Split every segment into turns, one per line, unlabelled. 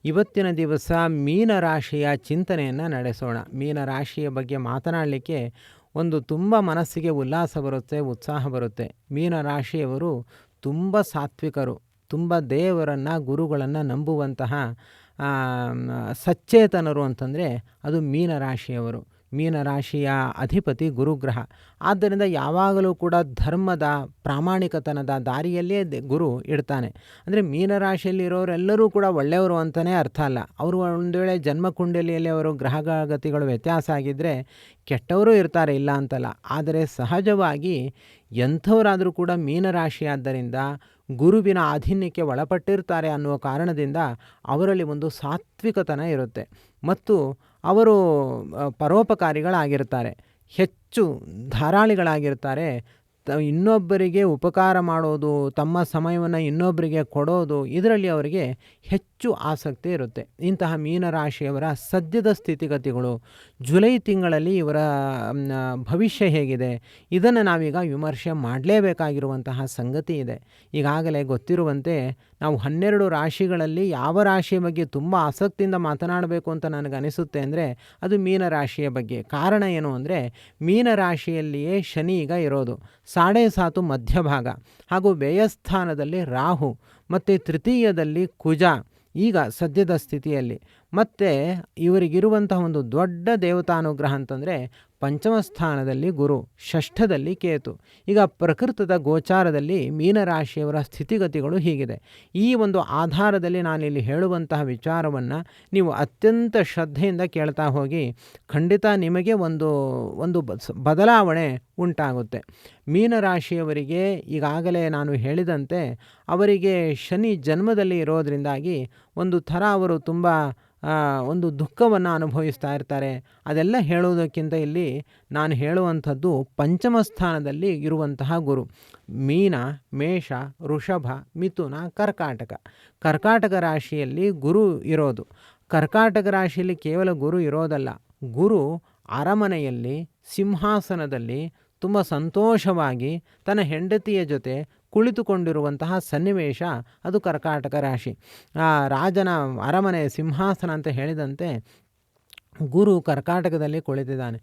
ಇವತ್ತಿನ ದಿವಸ ಮೀನರಾಶಿಯ ಚಿಂತನೆಯನ್ನು ನಡೆಸೋಣ. ಮೀನರಾಶಿಯ ಬಗ್ಗೆ ಮಾತನಾಡಲಿಕ್ಕೆ ಒಂದು ತುಂಬ ಮನಸ್ಸಿಗೆ ಉಲ್ಲಾಸ ಬರುತ್ತೆ, ಉತ್ಸಾಹ ಬರುತ್ತೆ. ಮೀನರಾಶಿಯವರು ತುಂಬ ಸಾತ್ವಿಕರು, ತುಂಬ ದೇವರನ್ನು ಗುರುಗಳನ್ನು ನಂಬುವಂತಹ ಸಚೇತನರು ಅಂತಂದರೆ ಅದು ಮೀನರಾಶಿಯವರು. ಮೀನರಾಶಿಯ ಅಧಿಪತಿ ಗುರುಗ್ರಹ. ಆದ್ದರಿಂದ ಯಾವಾಗಲೂ ಕೂಡ ಧರ್ಮದ ಪ್ರಾಮಾಣಿಕತನದ ದಾರಿಯಲ್ಲೇ ಗುರು ಇಡ್ತಾನೆ. ಅಂದರೆ ಮೀನರಾಶಿಯಲ್ಲಿರೋರೆಲ್ಲರೂ ಕೂಡ ಒಳ್ಳೆಯವರು ಅಂತಲೇ ಅರ್ಥ ಅಲ್ಲ. ಅವರು ಒಂದು ವೇಳೆ ಜನ್ಮಕುಂಡಲಿಯಲ್ಲಿ ಅವರು ಗ್ರಹಗತಿಗಳು ವ್ಯತ್ಯಾಸ ಆಗಿದ್ದರೆ ಕೆಟ್ಟವರು ಇರ್ತಾರೆ, ಇಲ್ಲ ಅಂತಲ್ಲ. ಆದರೆ ಸಹಜವಾಗಿ ಎಂಥವರಾದರೂ ಕೂಡ ಮೀನರಾಶಿಯಾದ್ದರಿಂದ ಗುರುವಿನ ಆಧೀನ್ಯಕ್ಕೆ ಒಳಪಟ್ಟಿರ್ತಾರೆ ಅನ್ನುವ ಕಾರಣದಿಂದ ಅವರಲ್ಲಿ ಒಂದು ಸಾತ್ವಿಕತನ ಇರುತ್ತೆ ಮತ್ತು ಅವರು ಪರೋಪಕಾರಿಗಳಾಗಿರ್ತಾರೆ, ಹೆಚ್ಚು ಧಾರಾಳಿಗಳಾಗಿರ್ತಾರೆ. ಇನ್ನೊಬ್ಬರಿಗೆ ಉಪಕಾರ ಮಾಡೋದು, ತಮ್ಮ ಸಮಯವನ್ನು ಇನ್ನೊಬ್ಬರಿಗೆ ಕೊಡೋದು, ಇದರಲ್ಲಿ ಅವರಿಗೆ ಹೆಚ್ಚು ಆಸಕ್ತಿ ಇರುತ್ತೆ. ಇಂತಹ ಮೀನರಾಶಿಯವರ ಸದ್ಯದ ಸ್ಥಿತಿಗತಿಗಳು, ಜುಲೈ ತಿಂಗಳಲ್ಲಿ ಇವರ ಭವಿಷ್ಯ ಹೇಗಿದೆ, ಇದನ್ನು ನಾವೀಗ ವಿಮರ್ಶೆ ಮಾಡಲೇಬೇಕಾಗಿರುವಂತಹ ಸಂಗತಿ ಇದೆ. ಈಗಾಗಲೇ ಗೊತ್ತಿರುವಂತೆ ನಾವು 12 ರಾಶಿಗಳಲ್ಲಿ ಯಾವ ರಾಶಿಯ ಬಗ್ಗೆ ತುಂಬ ಆಸಕ್ತಿಯಿಂದ ಮಾತನಾಡಬೇಕು ಅಂತ ನನಗನಿಸುತ್ತೆ ಅಂದರೆ ಅದು ಮೀನರಾಶಿಯ ಬಗ್ಗೆ. ಕಾರಣ ಏನು ಅಂದರೆ ಮೀನರಾಶಿಯಲ್ಲಿಯೇ ಶನಿ ಈಗ ಇರೋದು, 7.5 ಮಧ್ಯಭಾಗ, ಹಾಗೂ ವ್ಯಯಸ್ಥಾನದಲ್ಲಿ ರಾಹು ಮತ್ತು ತೃತೀಯದಲ್ಲಿ ಕುಜ ಈಗ ಸದ್ಯದ ಸ್ಥಿತಿಯಲ್ಲಿ. ಮತ್ತು ಇವರಿಗಿರುವಂತಹ ಒಂದು ದೊಡ್ಡ ದೇವತಾನುಗ್ರಹ ಅಂತಂದರೆ ಪಂಚಮ ಸ್ಥಾನದಲ್ಲಿ ಗುರು, ಷಷ್ಠದಲ್ಲಿ ಕೇತು. ಈಗ ಪ್ರಕೃತದ ಗೋಚಾರದಲ್ಲಿ ಮೀನರಾಶಿಯವರ ಸ್ಥಿತಿಗತಿಗಳು ಹೀಗಿದೆ. ಈ ಒಂದು ಆಧಾರದಲ್ಲಿ ನಾನಿಲ್ಲಿ ಹೇಳುವಂತಹ ವಿಚಾರವನ್ನು ನೀವು ಅತ್ಯಂತ ಶ್ರದ್ಧೆಯಿಂದ ಕೇಳ್ತಾ ಹೋಗಿ ಖಂಡಿತ ನಿಮಗೆ ಒಂದು ಬದಲಾವಣೆ ಉಂಟಾಗುತ್ತೆ. ಮೀನರಾಶಿಯವರಿಗೆ ಈಗಾಗಲೇ ನಾನು ಹೇಳಿದಂತೆ ಅವರಿಗೆ ಶನಿ ಜನ್ಮದಲ್ಲಿ ಇರೋದರಿಂದಾಗಿ ಒಂದು ಥರ ಅವರು ತುಂಬ ಒಂದು ದುಃಖವನ್ನು ಅನುಭವಿಸ್ತಾ ಇರ್ತಾರೆ. ಅದೆಲ್ಲ ಹೇಳುವುದಕ್ಕಿಂತ ಇಲ್ಲಿ ನಾನು ಹೇಳುವಂಥದ್ದು ಪಂಚಮ ಸ್ಥಾನದಲ್ಲಿ ಇರುವಂತಹ ಗುರು. ಮೀನ, ಮೇಷ, ವೃಷಭ, ಮಿಥುನ, ಕರ್ಕಾಟಕ ರಾಶಿಯಲ್ಲಿ ಗುರು ಇರೋದು. ಕರ್ಕಾಟಕ ರಾಶಿಯಲ್ಲಿ ಕೇವಲ ಗುರು ಇರೋದಲ್ಲ, ಗುರು ಅರಮನೆಯಲ್ಲಿ ಸಿಂಹಾಸನದಲ್ಲಿ ತುಂಬ ಸಂತೋಷವಾಗಿ ತನ್ನ ಹೆಂಡತಿಯ ಜೊತೆ ಕುಳಿತುಕೊಂಡಿರುವಂತಹ ಸನ್ನಿವೇಶ ಅದು ಕರ್ಕಾಟಕ ರಾಶಿ. ರಾಜನ ಅರಮನೆ ಸಿಂಹಾಸನ ಅಂತ ಹೇಳಿದಂತೆ ಗುರು ಕರ್ಕಾಟಕದಲ್ಲಿ ಕುಳಿತಿದ್ದಾನೆ.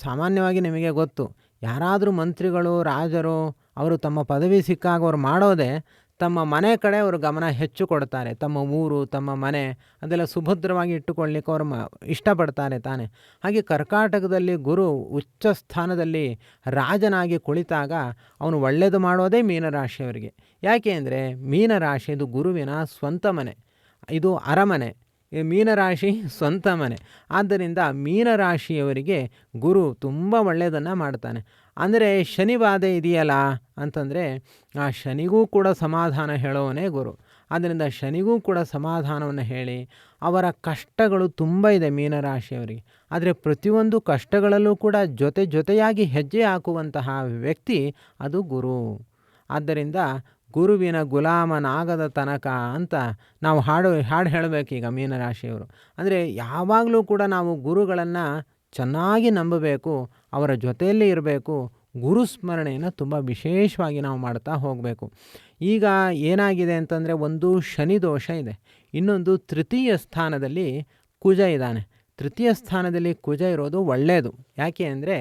ಸಾಮಾನ್ಯವಾಗಿ ನಿಮಗೆ ಗೊತ್ತು, ಯಾರಾದರೂ ಮಂತ್ರಿಗಳು, ರಾಜರು ಅವರು ತಮ್ಮ ಪದವಿ ಸಿಕ್ಕಾಗ ಅವರು ಮಾಡೋದೇ ತಮ್ಮ ಮನೆ ಕಡೆ ಅವರು ಗಮನ ಹೆಚ್ಚು ಕೊಡ್ತಾರೆ. ತಮ್ಮ ಊರು, ತಮ್ಮ ಮನೆ ಅದೆಲ್ಲ ಸುಭದ್ರವಾಗಿ ಇಟ್ಟುಕೊಳ್ಳಿಕ್ಕೆ ಅವರು ಇಷ್ಟಪಡ್ತಾರೆ ತಾನೆ. ಹಾಗೆ ಕರ್ಕಾಟಕದಲ್ಲಿ ಗುರು ಉಚ್ಚ ಸ್ಥಾನದಲ್ಲಿ ರಾಜನಾಗಿ ಕುಳಿತಾಗ ಅವನು ಒಳ್ಳೆಯದು ಮಾಡೋದೇ ಮೀನರಾಶಿಯವರಿಗೆ. ಯಾಕೆ ಅಂದರೆ ಮೀನರಾಶಿ ಇದು ಗುರುವಿನ ಸ್ವಂತ ಮನೆ, ಇದು ಅರಮನೆ. ಮೀನರಾಶಿ ಸ್ವಂತ ಮನೆ. ಆದ್ದರಿಂದ ಮೀನರಾಶಿಯವರಿಗೆ ಗುರು ತುಂಬ ಒಳ್ಳೆಯದನ್ನು ಮಾಡ್ತಾನೆ. ಅಂದರೆ ಶನಿ ಬಾಧೆ ಇದೆಯಲ್ಲ ಅಂತಂದರೆ ಆ ಶನಿಗೂ ಕೂಡ ಸಮಾಧಾನ ಹೇಳೋವನೇ ಗುರು. ಆದ್ದರಿಂದ ಶನಿಗೂ ಕೂಡ ಸಮಾಧಾನವನ್ನು ಹೇಳಿ, ಅವರ ಕಷ್ಟಗಳು ತುಂಬ ಇದೆ ಮೀನರಾಶಿಯವರಿಗೆ, ಆದರೆ ಪ್ರತಿಯೊಂದು ಕಷ್ಟಗಳಲ್ಲೂ ಕೂಡ ಜೊತೆಯಾಗಿ ಹೆಜ್ಜೆ ಹಾಕುವಂತಹ ವ್ಯಕ್ತಿ ಅದು ಗುರು. ಆದ್ದರಿಂದ ಗುರುವಿನ ಗುಲಾಮನಾಗದ ತನಕ ಅಂತ ನಾವು ಹಾಡು ಹೇಳಬೇಕೀಗ ಮೀನರಾಶಿಯವರು. ಅಂದರೆ ಯಾವಾಗಲೂ ಕೂಡ ನಾವು ಗುರುಗಳನ್ನು ಚೆನ್ನಾಗಿ ನಂಬಬೇಕು, ಅವರ ಜೊತೆಯಲ್ಲೇ ಇರಬೇಕು. ಗುರುಸ್ಮರಣೆಯನ್ನು ತುಂಬ ವಿಶೇಷವಾಗಿ ನಾವು ಮಾಡ್ತಾ ಹೋಗಬೇಕು. ಈಗ ಏನಾಗಿದೆ ಅಂತಂದರೆ ಒಂದು ಶನಿ ದೋಷ ಇದೆ, ಇನ್ನೊಂದು ತೃತೀಯ ಸ್ಥಾನದಲ್ಲಿ ಕುಜ ಇದ್ದಾನೆ. ತೃತೀಯ ಸ್ಥಾನದಲ್ಲಿ ಕುಜ ಇರೋದು ಒಳ್ಳೆಯದು. ಯಾಕೆ ಅಂದರೆ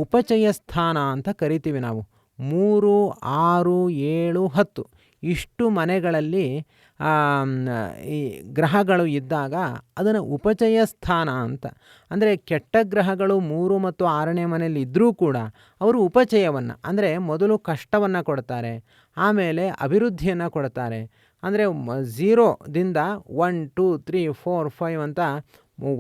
ಉಪಚಯ ಸ್ಥಾನ ಅಂತ ಕರಿತೀವಿ ನಾವು. 3, 6, 7, 10 ಇಷ್ಟು ಮನೆಗಳಲ್ಲಿ ಈ ಗ್ರಹಗಳು ಇದ್ದಾಗ ಅದನ್ನು ಉಪಚಯ ಸ್ಥಾನ ಅಂತ. ಅಂದರೆ ಕೆಟ್ಟ ಗ್ರಹಗಳು 3 ಮತ್ತು 6ನೇ ಮನೆಯಲ್ಲಿ ಇದ್ದರೂ ಕೂಡ ಅವರು ಉಪಚಯವನ್ನು, ಅಂದರೆ ಮೊದಲು ಕಷ್ಟವನ್ನು ಕೊಡ್ತಾರೆ, ಆಮೇಲೆ ಅಭಿವೃದ್ಧಿಯನ್ನು ಕೊಡ್ತಾರೆ. ಅಂದರೆ 0ದಿಂದ 1, 2, 3, 4, 5 ಅಂತ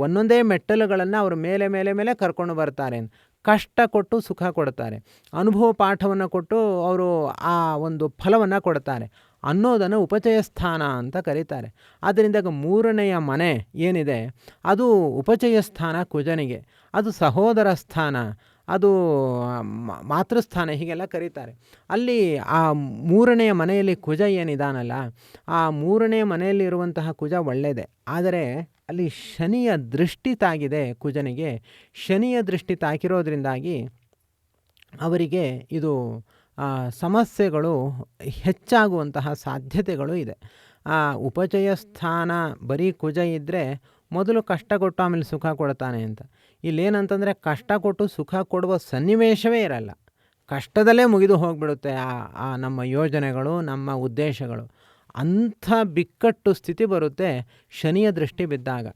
ಒಂದೊಂದೇ ಮೆಟ್ಟಲುಗಳನ್ನು ಅವರು ಮೇಲೆ ಕರ್ಕೊಂಡು ಬರ್ತಾರೆ. ಕಷ್ಟ ಕೊಟ್ಟು ಸುಖ ಕೊಡ್ತಾರೆ, ಅನುಭವ ಪಾಠವನ್ನು ಕೊಟ್ಟು ಅವರು ಆ ಒಂದು ಫಲವನ್ನು ಕೊಡ್ತಾರೆ ಅನ್ನೋದನ್ನು ಉಪಚಯ ಸ್ಥಾನ ಅಂತ ಕರೀತಾರೆ. ಆದ್ದರಿಂದ 3ನೆಯ ಮನೆ ಏನಿದೆ ಅದು ಉಪಚಯ ಸ್ಥಾನ ಕುಜನಿಗೆ, ಅದು ಸಹೋದರ ಸ್ಥಾನ, ಅದು ಮಾತೃಸ್ಥಾನ, ಹೀಗೆಲ್ಲ ಕರೀತಾರೆ. ಅಲ್ಲಿ ಆ 3ನೆಯ ಮನೆಯಲ್ಲಿ ಕುಜ ಏನಿದಾನಲ್ಲ, ಆ 3ನೇ ಮನೆಯಲ್ಲಿರುವಂತಹ ಕುಜ ಒಳ್ಳೆಯದೇ. ಆದರೆ ಅಲ್ಲಿ ಶನಿಯ ದೃಷ್ಟಿ ತಾಗಿದೆ ಕುಜನಿಗೆ. ಶನಿಯ ದೃಷ್ಟಿ ತಾಕಿರೋದ್ರಿಂದಾಗಿ ಅವರಿಗೆ ಇದು ಸಮಸ್ಯೆಗಳು ಹೆಚ್ಚಾಗುವಂತಹ ಸಾಧ್ಯತೆಗಳು ಇದೆ. ಆ ಉಪಚಯ ಸ್ಥಾನ ಬರೀ ಕುಜ ಇದ್ದರೆ ಮೊದಲು ಕಷ್ಟ ಕೊಟ್ಟು ಆಮೇಲೆ ಸುಖ ಕೊಡ್ತಾನೆ ಅಂತ. ಇಲ್ಲೇನಂತಂದರೆ ಕಷ್ಟ ಕೊಟ್ಟು ಸುಖ ಕೊಡುವ ಸನ್ನಿವೇಶವೇ ಇರಲ್ಲ. ಕಷ್ಟದಲ್ಲೇ ಮುಗಿದು ಹೋಗಿಬಿಡುತ್ತೆ ಆ ನಮ್ಮ ಯೋಜನೆಗಳು, ನಮ್ಮ ಉದ್ದೇಶಗಳು. ಅಂಥ ಬಿಕ್ಕಟ್ಟು ಸ್ಥಿತಿ ಬರುತ್ತೆ ಶನಿಯ ದೃಷ್ಟಿ ಬಿದ್ದಾಗ.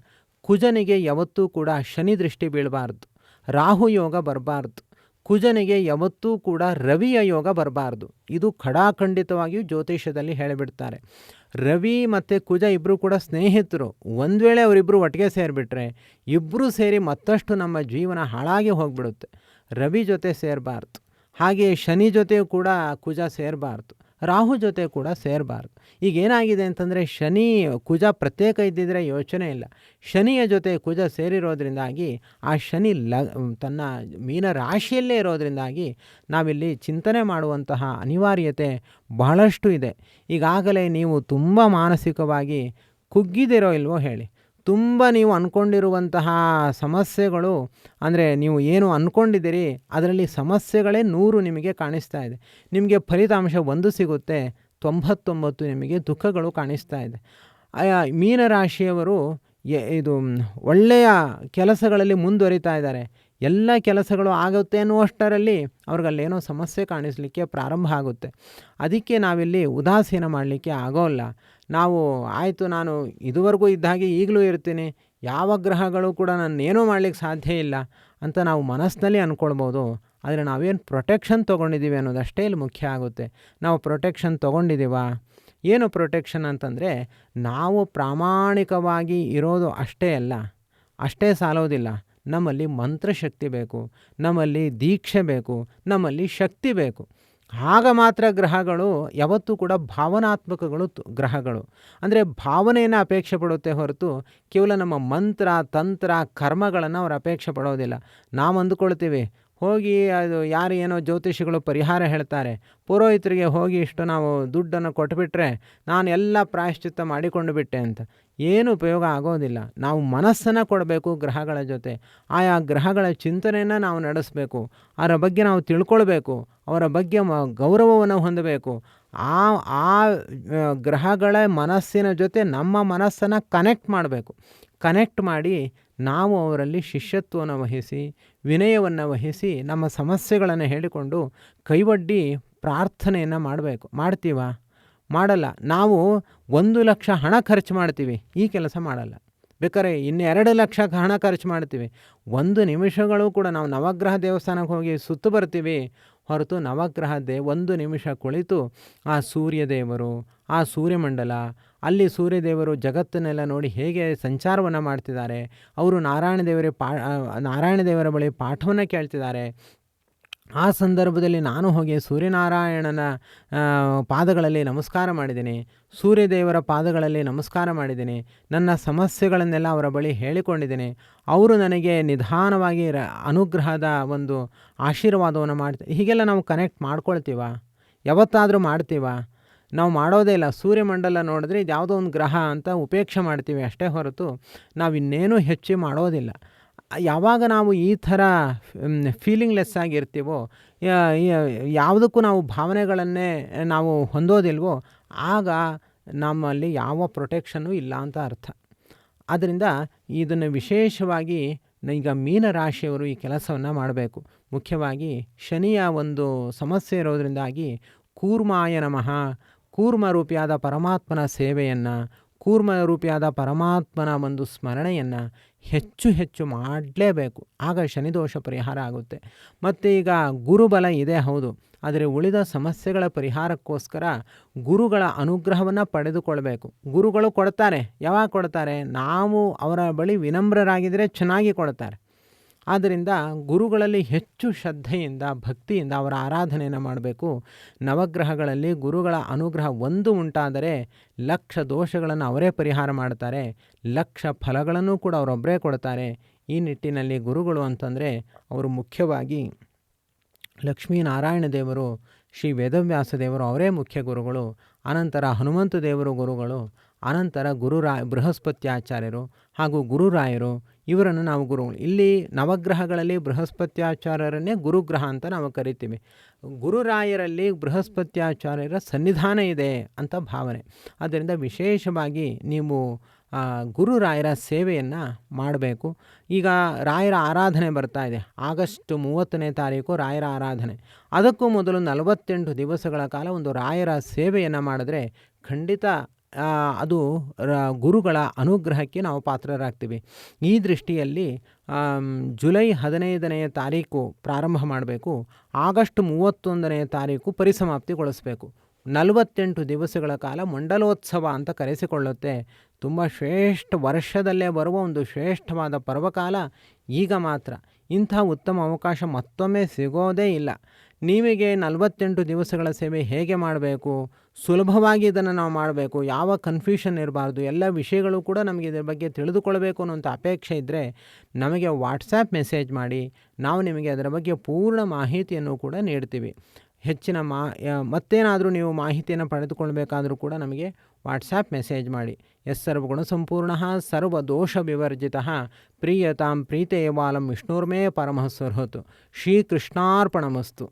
ಕುಜನಿಗೆ ಯಾವತ್ತೂ ಕೂಡ ಶನಿ ದೃಷ್ಟಿ ಬೀಳಬಾರ್ದು, ರಾಹು ಯೋಗ ಬರಬಾರ್ದು, ಕುಜನಿಗೆ ಯಾವತ್ತೂ ಕೂಡ ರವಿಯ ಯೋಗ ಬರಬಾರ್ದು. ಇದು ಖಡಾಖಂಡಿತವಾಗಿಯೂ ಜ್ಯೋತಿಷ್ಯದಲ್ಲಿ ಹೇಳಿಬಿಡ್ತಾರೆ. ರವಿ ಮತ್ತು ಕುಜ ಇಬ್ಬರು ಕೂಡ ಸ್ನೇಹಿತರು. ಒಂದು ವೇಳೆ ಅವರಿಬ್ಬರು ಒಟ್ಟಿಗೆ ಸೇರಿಬಿಟ್ರೆ ಇಬ್ಬರು ಸೇರಿ ಮತ್ತಷ್ಟು ನಮ್ಮ ಜೀವನ ಹಾಳಾಗಿ ಹೋಗಿಬಿಡುತ್ತೆ. ರವಿ ಜೊತೆ ಸೇರಬಾರ್ದು, ಹಾಗೆಯೇ ಶನಿ ಜೊತೆಯೂ ಕೂಡ ಕುಜ ಸೇರಬಾರ್ದು, ರಾಹು ಜೊತೆ ಕೂಡ ಸೇರಬಾರ್ದು. ಈಗೇನಾಗಿದೆ ಅಂತಂದರೆ ಶನಿ ಕುಜ ಪ್ರತ್ಯೇಕ ಇದ್ದಿದ್ರೆ ಯೋಚನೆ ಇಲ್ಲ. ಶನಿಯ ಜೊತೆ ಕುಜ ಸೇರಿರೋದ್ರಿಂದಾಗಿ ಆ ಶನಿ ತನ್ನ ಮೀನ ರಾಶಿಯಲ್ಲೇ ಇರೋದ್ರಿಂದಾಗಿ ನಾವಿಲ್ಲಿ ಚಿಂತನೆ ಮಾಡುವಂತಹ ಅನಿವಾರ್ಯತೆ ಬಹಳಷ್ಟು ಇದೆ. ಈಗಾಗಲೇ ನೀವು ತುಂಬ ಮಾನಸಿಕವಾಗಿ ಕುಗ್ಗಿದಿರೋ ಇಲ್ವೋ ಹೇಳಿ. ತುಂಬ ನೀವು ಅಂದ್ಕೊಂಡಿರುವಂತಹ ಸಮಸ್ಯೆಗಳು, ಅಂದರೆ ನೀವು ಏನು ಅಂದ್ಕೊಂಡಿದ್ದೀರಿ ಅದರಲ್ಲಿ ಸಮಸ್ಯೆಗಳೇ 100 ನಿಮಗೆ ಕಾಣಿಸ್ತಾ ಇದೆ. ನಿಮಗೆ ಫಲಿತಾಂಶ 1 ಸಿಗುತ್ತೆ, 99 ನಿಮಗೆ ದುಃಖಗಳು ಕಾಣಿಸ್ತಾ ಇದೆ. ಮೀನರಾಶಿಯವರು ಇದು ಒಳ್ಳೆಯ ಕೆಲಸಗಳಲ್ಲಿ ಮುಂದುವರಿತಾ ಇದ್ದಾರೆ. ಎಲ್ಲ ಕೆಲಸಗಳು ಆಗುತ್ತೆ ಅನ್ನುವಷ್ಟರಲ್ಲಿ ಅವ್ರಿಗಲ್ಲೇನೋ ಸಮಸ್ಯೆ ಕಾಣಿಸಲಿಕ್ಕೆ ಪ್ರಾರಂಭ ಆಗುತ್ತೆ. ಅದಕ್ಕೆ ನಾವಿಲ್ಲಿ ಉದಾಸೀನ ಮಾಡಲಿಕ್ಕೆ ಆಗೋಲ್ಲ. ನಾವು ಆಯಿತು, ನಾನು ಇದುವರೆಗೂ ಇದ್ದ ಹಾಗೆ ಈಗಲೂ ಇರ್ತೀನಿ, ಯಾವ ಗ್ರಹಗಳು ಕೂಡ ನನ್ನೇನೂ ಮಾಡಲಿಕ್ಕೆ ಸಾಧ್ಯ ಇಲ್ಲ ಅಂತ ನಾವು ಮನಸ್ಸಿನಲ್ಲಿ ಅಂದ್ಕೊಳ್ಬೋದು. ಆದರೆ ನಾವೇನು ಪ್ರೊಟೆಕ್ಷನ್ ತೊಗೊಂಡಿದ್ದೀವಿ ಅನ್ನೋದಷ್ಟೇ ಇಲ್ಲಿ ಮುಖ್ಯ ಆಗುತ್ತೆ. ನಾವು ಪ್ರೊಟೆಕ್ಷನ್ ತೊಗೊಂಡಿದ್ದೀವಾ? ಏನು ಪ್ರೊಟೆಕ್ಷನ್ ಅಂತಂದರೆ, ನಾವು ಪ್ರಾಮಾಣಿಕವಾಗಿ ಇರೋದು ಅಷ್ಟೇ ಅಲ್ಲ, ಅಷ್ಟೇ ಸಾಲೋದಿಲ್ಲ. ನಮ್ಮಲ್ಲಿ ಮಂತ್ರಶಕ್ತಿ ಬೇಕು, ನಮ್ಮಲ್ಲಿ ದೀಕ್ಷೆ ಬೇಕು, ನಮ್ಮಲ್ಲಿ ಶಕ್ತಿ ಬೇಕು. ಆಗ ಮಾತ್ರ ಗ್ರಹಗಳು ಯಾವತ್ತೂ ಕೂಡ ಭಾವನಾತ್ಮಕಗಳು ಗ್ರಹಗಳು. ಅಂದರೆ ಭಾವನೆಯನ್ನು ಅಪೇಕ್ಷೆ ಪಡುತ್ತೆ ಹೊರತು ಕೇವಲ ನಮ್ಮ ಮಂತ್ರ ತಂತ್ರ ಕರ್ಮಗಳನ್ನು ಅವರು ಅಪೇಕ್ಷೆ ಪಡೋದಿಲ್ಲ. ನಾವು ಅಂದುಕೊಳ್ತೀವಿ ಹೋಗಿ ಅದು ಯಾರು ಏನೋ ಜ್ಯೋತಿಷಿಗಳು ಪರಿಹಾರ ಹೇಳ್ತಾರೆ, ಪುರೋಹಿತರಿಗೆ ಹೋಗಿ ಇಷ್ಟು ನಾವು ದುಡ್ಡನ್ನು ಕೊಟ್ಬಿಟ್ರೆ ನಾನು ಎಲ್ಲ ಪ್ರಾಯಶ್ಚಿತ್ತ ಮಾಡಿಕೊಂಡು ಬಿಟ್ಟೆ ಅಂತ. ಏನು ಉಪಯೋಗ ಆಗೋದಿಲ್ಲ. ನಾವು ಮನಸ್ಸನ್ನು ಕೊಡಬೇಕು ಗ್ರಹಗಳ ಜೊತೆ. ಆಯಾ ಗ್ರಹಗಳ ಚಿಂತನೆಯನ್ನು ನಾವು ನಡೆಸಬೇಕು, ಅವರ ಬಗ್ಗೆ ನಾವು ತಿಳ್ಕೊಳ್ಬೇಕು, ಅವರ ಬಗ್ಗೆ ಗೌರವವನ್ನು ಹೊಂದಬೇಕು. ಆ ಗ್ರಹಗಳ ಮನಸ್ಸಿನ ಜೊತೆ ನಮ್ಮ ಮನಸ್ಸನ್ನು ಕನೆಕ್ಟ್ ಮಾಡಬೇಕು. ಕನೆಕ್ಟ್ ಮಾಡಿ ನಾವು ಅವರಲ್ಲಿ ಶಿಷ್ಯತ್ವವನ್ನು ವಹಿಸಿ, ವಿನಯವನ್ನು ವಹಿಸಿ, ನಮ್ಮ ಸಮಸ್ಯೆಗಳನ್ನು ಹೇಳಿಕೊಂಡು ಕೈವಡ್ಡಿ ಪ್ರಾರ್ಥನೆಯನ್ನು ಮಾಡಬೇಕು. ಮಾಡ್ತೀವಾ? ಮಾಡಲ್ಲ. ನಾವು 1 ಲಕ್ಷ ಹಣ ಖರ್ಚು ಮಾಡ್ತೀವಿ, ಈ ಕೆಲಸ ಮಾಡಲ್ಲ. ಬೇಕಾದ್ರೆ 2 ಲಕ್ಷ ಹಣ ಖರ್ಚು ಮಾಡ್ತೀವಿ, 1 ನಿಮಿಷಗಳು ಕೂಡ ನಾವು ನವಗ್ರಹ ದೇವಸ್ಥಾನಕ್ಕೆ ಹೋಗಿ ಸುತ್ತು ಬರ್ತೀವಿ ಹೊರತು ನವಗ್ರಹದ್ದೇ 1 ನಿಮಿಷ ಕುಳಿತು ಆ ಸೂರ್ಯದೇವರು, ಆ ಸೂರ್ಯಮಂಡಲ, ಅಲ್ಲಿ ಸೂರ್ಯದೇವರು ಜಗತ್ತನ್ನೆಲ್ಲ ನೋಡಿ ಹೇಗೆ ಸಂಚಾರವನ್ನು ಮಾಡ್ತಿದ್ದಾರೆ, ಅವರು ನಾರಾಯಣ ದೇವರ ಬಳಿ ಪಾಠವನ್ನು ಕೇಳ್ತಿದ್ದಾರೆ. ಆ ಸಂದರ್ಭದಲ್ಲಿ ನಾನು ಹೋಗಿ ಸೂರ್ಯನಾರಾಯಣನ ಪಾದಗಳಲ್ಲಿ ನಮಸ್ಕಾರ ಮಾಡಿದ್ದೀನಿ, ಸೂರ್ಯದೇವರ ಪಾದಗಳಲ್ಲಿ ನಮಸ್ಕಾರ ಮಾಡಿದ್ದೀನಿ, ನನ್ನ ಸಮಸ್ಯೆಗಳನ್ನೆಲ್ಲ ಅವರ ಬಳಿ ಹೇಳಿಕೊಂಡಿದ್ದೀನಿ. ಅವರು ನನಗೆ ನಿಧಾನವಾಗಿ ಅನುಗ್ರಹದ ಒಂದು ಆಶೀರ್ವಾದವನ್ನು ಮಾಡ್ತಾರೆ. ಹೀಗೆಲ್ಲ ನಾವು ಕನೆಕ್ಟ್ ಮಾಡ್ಕೊಳ್ತೀವ? ಯಾವತ್ತಾದರೂ ಮಾಡ್ತೀವ? ನಾವು ಮಾಡೋದೇ ಇಲ್ಲ. ಸೂರ್ಯಮಂಡಲ ನೋಡಿದ್ರೆ ಇದು ಯಾವುದೋ ಒಂದು ಗ್ರಹ ಅಂತ ಉಪೇಕ್ಷೆ ಮಾಡ್ತೀವಿ ಅಷ್ಟೇ ಹೊರತು ನಾವಿನ್ನೇನೂ ಹೆಚ್ಚು ಮಾಡೋದಿಲ್ಲ. ಯಾವಾಗ ನಾವು ಈ ಥರ ಫೀಲಿಂಗ್ಲೆಸ್ ಆಗಿರ್ತೀವೋ, ಯಾವುದಕ್ಕೂ ನಾವು ಭಾವನೆಗಳನ್ನೇ ನಾವು ಹೊಂದೋದಿಲ್ವೋ, ಆಗ ನಮ್ಮಲ್ಲಿ ಯಾವ ಪ್ರೊಟೆಕ್ಷನ್ನು ಇಲ್ಲ ಅಂತ ಅರ್ಥ. ಆದ್ದರಿಂದ ಇದನ್ನು ವಿಶೇಷವಾಗಿ ಈಗ ಮೀನರಾಶಿಯವರು ಈ ಕೆಲಸವನ್ನು ಮಾಡಬೇಕು. ಮುಖ್ಯವಾಗಿ ಶನಿಯ ಒಂದು ಸಮಸ್ಯೆ ಇರೋದರಿಂದಾಗಿ ಕೂರ್ಮಾಯ ನಮಃ, ಕೂರ್ಮರೂಪಿಯಾದ ಪರಮಾತ್ಮನ ಸೇವೆಯನ್ನು, ಕೂರ್ಮರೂಪಿಯಾದ ಪರಮಾತ್ಮನ ಒಂದು ಸ್ಮರಣೆಯನ್ನು ಹೆಚ್ಚು ಹೆಚ್ಚು ಮಾಡಲೇಬೇಕು. ಆಗ ಶನಿದೋಷ ಪರಿಹಾರ ಆಗುತ್ತೆ. ಮತ್ತು ಈಗ ಗುರುಬಲ ಇದೆ ಹೌದು, ಆದರೆ ಉಳಿದ ಸಮಸ್ಯೆಗಳ ಪರಿಹಾರಕ್ಕೋಸ್ಕರ ಗುರುಗಳ ಅನುಗ್ರಹವನ್ನು ಪಡೆದುಕೊಳ್ಬೇಕು. ಗುರುಗಳು ಕೊಡ್ತಾರೆ. ಯಾವಾಗ ಕೊಡ್ತಾರೆ? ನಾವು ಅವರ ಬಳಿ ವಿನಮ್ರರಾಗಿದ್ದರೆ ಚೆನ್ನಾಗಿ ಕೊಡ್ತಾರೆ. ಆದ್ದರಿಂದ ಗುರುಗಳಲ್ಲಿ ಹೆಚ್ಚು ಶ್ರದ್ಧೆಯಿಂದ ಭಕ್ತಿಯಿಂದ ಅವರ ಆರಾಧನೆಯನ್ನು ಮಾಡಬೇಕು. ನವಗ್ರಹಗಳಲ್ಲಿ ಗುರುಗಳ ಅನುಗ್ರಹ ಒಂದು ಉಂಟಾದರೆ 1,00,000 ದೋಷಗಳನ್ನು ಅವರೇ ಪರಿಹಾರ ಮಾಡ್ತಾರೆ, 1,00,000 ಫಲಗಳನ್ನು ಕೂಡ ಅವರೊಬ್ಬರೇ ಕೊಡ್ತಾರೆ. ಈ ನಿಟ್ಟಿನಲ್ಲಿ ಗುರುಗಳು ಅಂತಂದರೆ ಅವರು ಮುಖ್ಯವಾಗಿ ಲಕ್ಷ್ಮೀನಾರಾಯಣ ದೇವರು, ಶ್ರೀ ವೇದವ್ಯಾಸ ದೇವರು ಅವರೇ ಮುಖ್ಯ ಗುರುಗಳು. ಅನಂತರ ಹನುಮಂತ ದೇವರು ಗುರುಗಳು. ಅನಂತರ ಬೃಹಸ್ಪತ್ಯಾಚಾರ್ಯರು ಹಾಗೂ ಗುರುರಾಯರು, ಇವರನ್ನು ನಾವು ಗುರುಗಳು. ಇಲ್ಲಿ ನವಗ್ರಹಗಳಲ್ಲಿ ಬೃಹಸ್ಪತ್ಯಾಚಾರ್ಯರನ್ನೇ ಗುರುಗ್ರಹ ಅಂತ ನಾವು ಕರಿತೀವಿ. ಗುರುರಾಯರಲ್ಲಿ ಬೃಹಸ್ಪತ್ಯಾಚಾರ್ಯರ ಸನ್ನಿಧಾನ ಇದೆ ಅಂತ ಭಾವನೆ. ಆದ್ದರಿಂದ ವಿಶೇಷವಾಗಿ ನೀವು ಗುರುರಾಯರ ಸೇವೆಯನ್ನು ಮಾಡಬೇಕು. ಈಗ ರಾಯರ ಆರಾಧನೆ ಬರ್ತಾ ಇದೆ. ಆಗಸ್ಟ್ 30ನೇ ತಾರೀಕು ರಾಯರ ಆರಾಧನೆ. ಅದಕ್ಕೂ ಮೊದಲು 48 ದಿವಸಗಳ ಕಾಲ ಒಂದು ರಾಯರ ಸೇವೆಯನ್ನು ಮಾಡಿದ್ರೆ ಖಂಡಿತ ಅದು ಗುರುಗಳ ಅನುಗ್ರಹಕ್ಕೆ ನಾವು ಪಾತ್ರರಾಗ್ತೀವಿ. ಈ ದೃಷ್ಟಿಯಲ್ಲಿ ಜುಲೈ 15ನೇ ತಾರೀಕು ಪ್ರಾರಂಭ ಮಾಡಬೇಕು. ಆಗಸ್ಟ್ 31ನೇ ತಾರೀಕು ಪರಿಸಮಾಪ್ತಿಗೊಳಿಸಬೇಕು. 48 ದಿವಸಗಳ ಕಾಲ ಮಂಡಲೋತ್ಸವ ಅಂತ ಕರೆಸಿಕೊಳ್ಳುತ್ತೆ. ತುಂಬ ವರ್ಷದಲ್ಲೇ ಬರುವ ಒಂದು ಶ್ರೇಷ್ಠವಾದ ಪರ್ವಕಾಲ ಈಗ ಮಾತ್ರ. ಇಂಥ ಉತ್ತಮ ಅವಕಾಶ ಮತ್ತೊಮ್ಮೆ ಸಿಗೋದೇ ಇಲ್ಲ. ನಿಮಗೆ 48 ದಿವಸಗಳ ಸೇವೆ ಹೇಗೆ ಮಾಡಬೇಕು, ಸುಲಭವಾಗಿ ಇದನ್ನು ನಾವು ಮಾಡಬೇಕು, ಯಾವ ಕನ್ಫ್ಯೂಷನ್ ಇರಬಾರ್ದು, ಎಲ್ಲ ವಿಷಯಗಳು ಕೂಡ ನಮಗೆ ಇದರ ಬಗ್ಗೆ ತಿಳಿದುಕೊಳ್ಬೇಕು ಅನ್ನೋಂಥ ಅಪೇಕ್ಷೆ ಇದ್ದರೆ ನಮಗೆ ವಾಟ್ಸಾಪ್ ಮೆಸೇಜ್ ಮಾಡಿ. ನಾವು ನಿಮಗೆ ಅದರ ಬಗ್ಗೆ ಪೂರ್ಣ ಮಾಹಿತಿಯನ್ನು ಕೂಡ ನೀಡ್ತೀವಿ. ಹೆಚ್ಚಿನ ಮತ್ತೇನಾದರೂ ನೀವು ಮಾಹಿತಿಯನ್ನು ಪಡೆದುಕೊಳ್ಬೇಕಾದರೂ ಕೂಡ ನಮಗೆ ವಾಟ್ಸಾಪ್ ಮೆಸೇಜ್ ಮಾಡಿ. ಸರ್ವಗುಣಸಂಪೂರ್ಣಃ ಸರ್ವದೋಷ ವಿವರ್ಜಿತಃ ಪ್ರೀಯತಾಂ ಪ್ರೀತೇಯವಾಲಂ ವಿಷ್ಣುರ್ಮೇ ಪರಮಃ ಸುಹೃತ್. ಶ್ರೀಕೃಷ್ಣಾರ್ಪಣಮಸ್ತು.